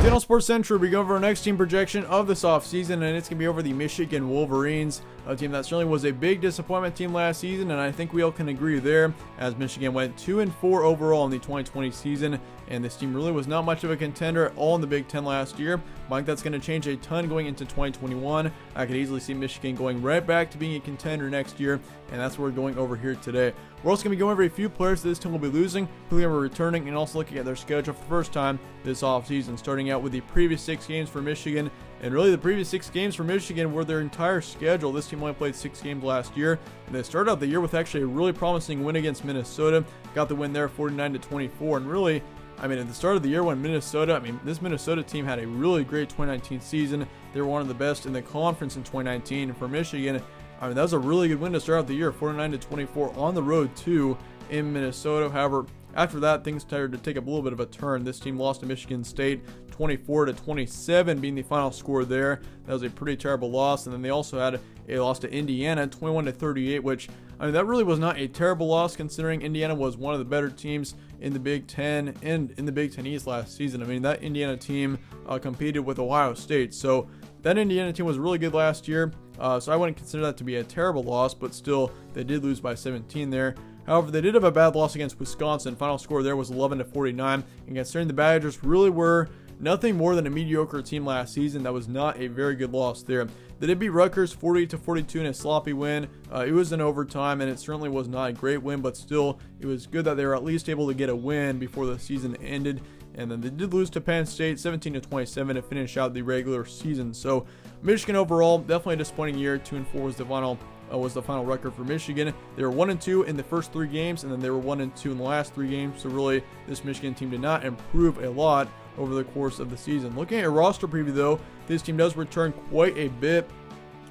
Channel Sports Central, we go over our next team projection of this offseason, and it's going to be over the Michigan Wolverines, a team that certainly was a big disappointment team last season, and I think we all can agree there, as Michigan went 2-4 overall in the 2020 season, and this team really was not much of a contender at all in the Big Ten last year. I think that's going to change a ton going into 2021. I could easily see Michigan going right back to being a contender next year, and that's what we're going over here today. We're also going to be going over a few players that this team will be losing, who they are returning, and also looking at their schedule for the first time this offseason, starting out with the previous 6 games for Michigan. And really, the previous 6 games for Michigan were their entire schedule. This team only played 6 games last year, and they started out the year with actually a really promising win against Minnesota. Got the win there 49-24, and really, at the start of the year when this Minnesota team had a really great 2019 season. They were one of the best in the conference in 2019. And for Michigan, that was a really good win to start out the year, 49-24 on the road too in Minnesota. However, after that, things started to take a little bit of a turn. This team lost to Michigan State 24-27 being the final score there. That was a pretty terrible loss. And then they also had a loss to Indiana 21-38, which that really was not a terrible loss considering Indiana was one of the better teams in the Big Ten and in the Big Ten East last season. That Indiana team competed with Ohio State. So that Indiana team was really good last year. So I wouldn't consider that to be a terrible loss, but still, they did lose by 17 there. However, they did have a bad loss against Wisconsin. Final score there was 11-49. And considering the Badgers really were nothing more than a mediocre team last season, that was not a very good loss there. They did beat Rutgers 40-42 in a sloppy win. It was in overtime, and it certainly was not a great win, but still, it was good that they were at least able to get a win before the season ended. And then they did lose to Penn State 17-27 to finish out the regular season. So Michigan overall, definitely a disappointing year. 2-4 was the final record for Michigan. They were 1-2 in the first 3 games, and then they were 1-2 in the last 3 games. So really, this Michigan team did not improve a lot over the course of the season. Looking at a roster preview though, this team does return quite a bit,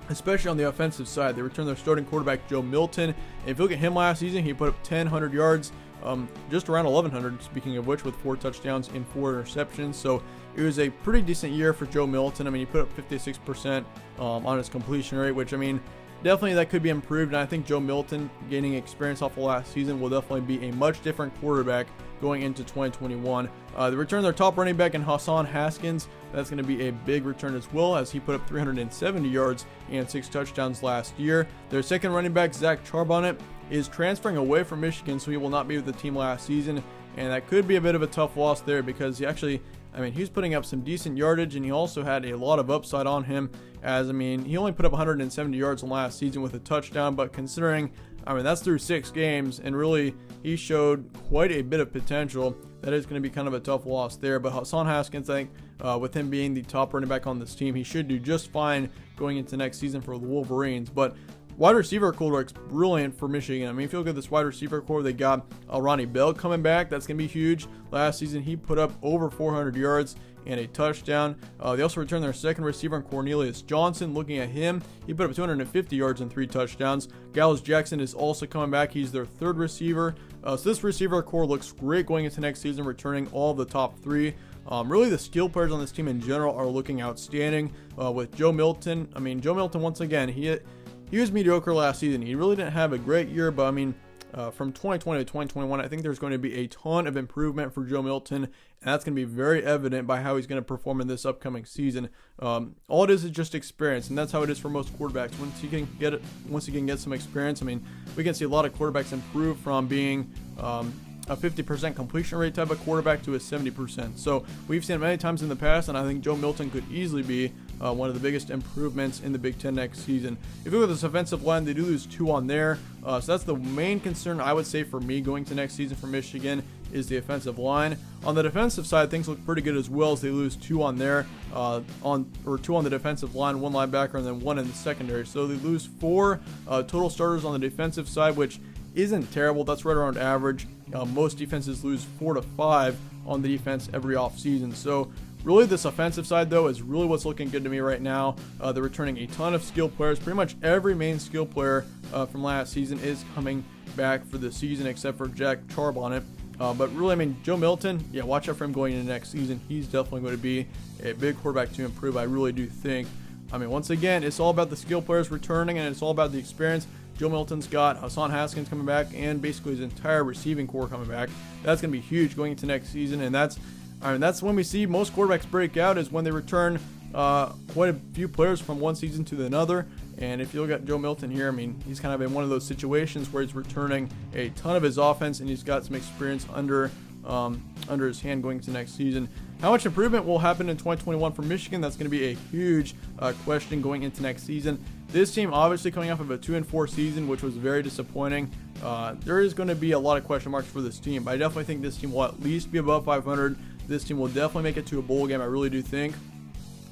especially on the offensive side. They returned their starting quarterback Joe Milton, and if you look at him last season, he put up 1,000 yards, just around 1,100, speaking of which, with 4 touchdowns and 4 interceptions. So it was a pretty decent year for Joe Milton. He put up 56% on his completion rate, which definitely that could be improved, and I think Joe Milton gaining experience off of last season will definitely be a much different quarterback going into 2021. They returned their top running back in Hassan Haskins. That's going to be a big return as well, as he put up 370 yards and 6 touchdowns last year. Their second running back, Zach Charbonnet, is transferring away from Michigan, so he will not be with the team last season, and that could be a bit of a tough loss there because he actually, he was putting up some decent yardage, and he also had a lot of upside on him, as he only put up 170 yards in last season with a touchdown, but considering that's through 6 games, and really he showed quite a bit of potential. That is going to be kind of a tough loss there. But Hassan Haskins, I think, with him being the top running back on this team, he should do just fine going into next season for the Wolverines. But wide receiver core looks brilliant for Michigan. If you look at this wide receiver core, they got Ronnie Bell coming back. That's going to be huge. Last season, he put up over 400 yards and a touchdown. They also returned their second receiver in Cornelius Johnson. Looking at him, he put up 250 yards and 3 touchdowns. Gallows Jackson is also coming back. He's their third receiver. So this receiver core looks great going into next season, returning all of the top 3. Really, the skill players on this team in general are looking outstanding. With Joe Milton, Joe Milton, once again, he was mediocre last season. He really didn't have a great year, but from 2020 to 2021, I think there's going to be a ton of improvement for Joe Milton, and that's going to be very evident by how he's going to perform in this upcoming season. All it is just experience, and that's how it is for most quarterbacks. Once he can get some experience, we can see a lot of quarterbacks improve from being a 50% completion rate type of quarterback to a 70%. So we've seen it many times in the past, and I think Joe Milton could easily be one of the biggest improvements in the Big Ten next season. If you look at this offensive line, they do lose 2 on there. So that's the main concern I would say for me going to next season for Michigan is the offensive line. On the defensive side, things look pretty good as well, as they lose 2 on there, 2 on the defensive line, 1 linebacker, and then 1 in the secondary. So they lose 4 total starters on the defensive side, which isn't terrible. That's right around average. Most defenses lose 4 to 5 on the defense every offseason. So really, this offensive side, though, is really what's looking good to me right now. They're returning a ton of skill players. Pretty much every main skill player from last season is coming back for the season, except for Jack Charbonnet. But really, Joe Milton, watch out for him going into next season. He's definitely going to be a big quarterback to improve. I really do think. Once again, it's all about the skill players returning, and it's all about the experience. Joe Milton's got Hassan Haskins coming back, and basically his entire receiving core coming back. That's going to be huge going into next season, and that's I mean, that's when we see most quarterbacks break out, is when they return quite a few players from one season to another. And if you look at Joe Milton here, I mean, he's kind of in one of those situations where he's returning a ton of his offense, and he's got some experience under his hand going into next season. How much improvement will happen in 2021 for Michigan? That's going to be a huge question going into next season. This team, obviously coming off of a 2-4 season, which was very disappointing. There is going to be a lot of question marks for this team, but I definitely think this team will at least be above 500. This team will definitely make it to a bowl game. I really do think.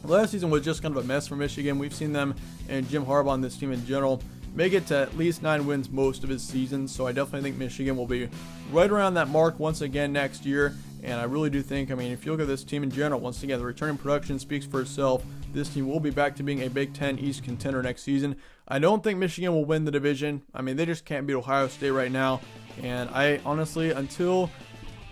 Last season was just kind of a mess for Michigan. We've seen them and Jim Harbaugh and this team in general make it to at least 9 wins most of his seasons. So I definitely think Michigan will be right around that mark once again next year. And I really do think, I mean, if you look at this team in general, once again, the returning production speaks for itself. This team will be back to being a Big Ten East contender next season. I don't think Michigan will win the division. I mean, they just can't beat Ohio State right now. And I honestly, until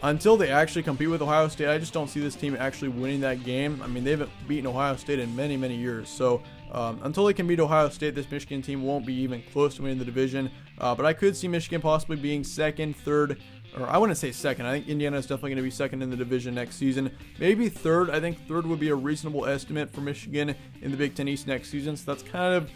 they actually compete with Ohio State, I just don't see this team actually winning that game. I mean, they haven't beaten Ohio State in many, many years. So until they can beat Ohio State, this Michigan team won't be even close to winning the division. But I could see Michigan possibly being second, third, or I wouldn't say second. I think Indiana is definitely going to be second in the division next season. Maybe third. I think third would be a reasonable estimate for Michigan in the Big Ten East next season. So that's kind of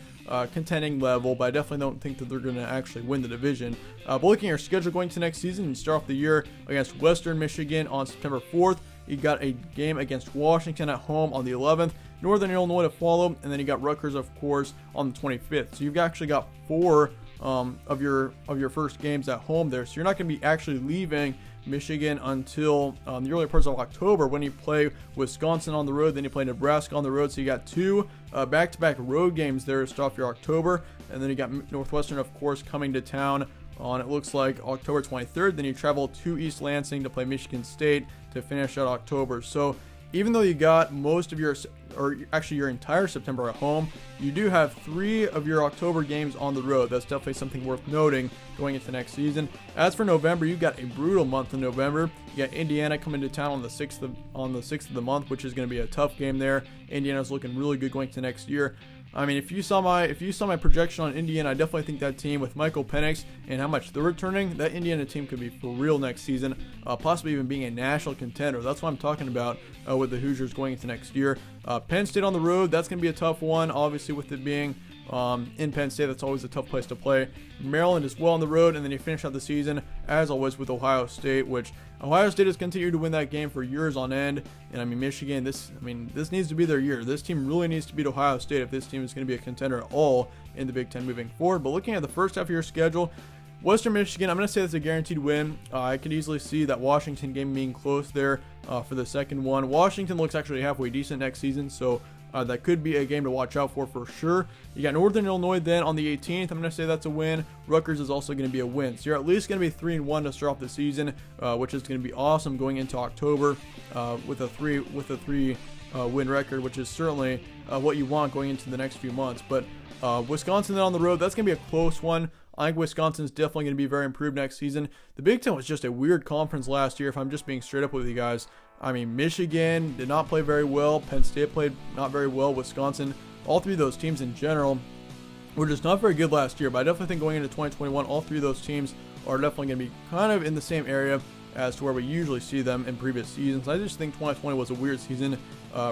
contending level, but I definitely don't think that they're going to actually win the division. But looking at our schedule going to next season, you start off the year against Western Michigan on September 4th. You got a game against Washington at home on the 11th, Northern Illinois to follow, and then you got Rutgers, of course, on the 25th. So you've actually got 4 of your first games at home there. So you're not going to be actually leaving Michigan until the early parts of October, when you play Wisconsin on the road, then you play Nebraska on the road. So you got 2 back-to-back road games there to start off your October, and then you got Northwestern, of course, coming to town on, it looks like, October 23rd. Then you travel to East Lansing to play Michigan State to finish out October. So even though you got most of your, or actually your entire September at home, you do have 3 of your October games on the road. That's definitely something worth noting going into next season. As for November, you got a brutal month in November. You got Indiana coming to town on the 6th of the month, which is going to be a tough game there. Indiana's looking really good going to next year. I mean, if you saw my projection on Indiana, I definitely think that team with Michael Penix and how much they're returning, that Indiana team could be for real next season, possibly even being a national contender. That's what I'm talking about with the Hoosiers going into next year. Penn State on the road, that's going to be a tough one, obviously, with it being in Penn State. That's always a tough place to play. Maryland as well on the road, and then you finish out the season, as always, with Ohio State, which Ohio State has continued to win that game for years on end. And I mean, Michigan, this needs to be their year. This team really needs to beat Ohio State if this team is going to be a contender at all in the Big Ten moving forward. But looking at the first half of your schedule, Western Michigan, I'm going to say that's a guaranteed win. I could easily see that Washington game being close there for the second one. Washington looks actually halfway decent next season, so that could be a game to watch out for sure. You got Northern Illinois then on the 18th. I'm going to say that's a win. Rutgers is also going to be a win. So you're at least going to be 3-1 to start off the season, which is going to be awesome going into October with a three win record, which is certainly what you want going into the next few months. But Wisconsin then on the road, that's going to be a close one. I think Wisconsin's definitely going to be very improved next season. The Big Ten was just a weird conference last year, if I'm just being straight up with you guys. I mean, Michigan did not play very well. Penn State played not very well. Wisconsin, all 3 of those teams in general were just not very good last year. But I definitely think going into 2021, all 3 of those teams are definitely going to be kind of in the same area as to where we usually see them in previous seasons. I just think 2020 was a weird season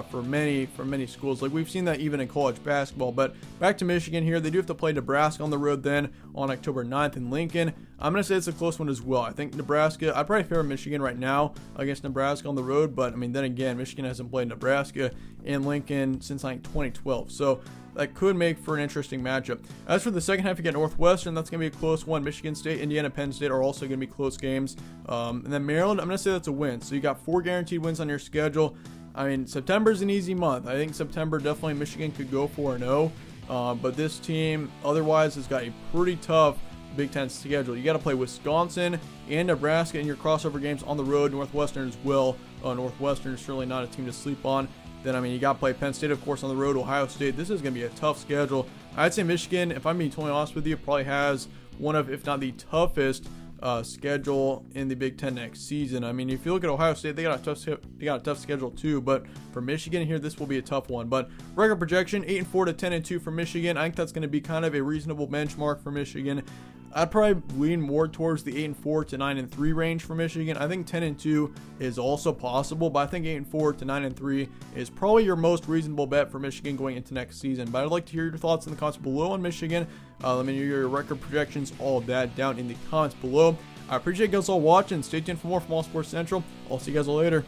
for many schools. Like, we've seen that even in college basketball. But back to Michigan here, they do have to play Nebraska on the road then on October 9th in Lincoln. I'm going to say it's a close one as well. I think Nebraska, I'd probably favor Michigan right now against Nebraska on the road. But I mean, then again, Michigan hasn't played Nebraska in Lincoln since like 2012. So that could make for an interesting matchup. As for the second half, you get Northwestern. That's going to be a close one. Michigan State, Indiana, Penn State are also going to be close games. And then Maryland, I'm going to say that's a win. So you got 4 guaranteed wins on your schedule. I mean, September's an easy month. I think September, definitely Michigan could go 4-0. But this team, otherwise, has got a pretty tough Big Ten schedule. You got to play Wisconsin and Nebraska in your crossover games on the road. Northwestern as well. Northwestern is certainly not a team to sleep on. Then, I mean, you got to play Penn State, of course, on the road. Ohio State. This is going to be a tough schedule. I'd say Michigan, if I'm being totally honest with you, probably has one of, if not the toughest schedule in the Big Ten next season. I mean, if you look at Ohio State, they got a tough schedule too. But for Michigan here, this will be a tough one. But record projection 8-4 to 10-2 for Michigan. I think that's going to be kind of a reasonable benchmark for Michigan. I'd probably lean more towards the 8-4 to 9-3 range for Michigan. I think 10-2 is also possible, but I think 8-4 to 9-3 is probably your most reasonable bet for Michigan going into next season. But I'd like to hear your thoughts in the comments below on Michigan. Let me know your record projections, all of that down in the comments below. I appreciate you guys all watching. Stay tuned for more from All Sports Central. I'll see you guys all later.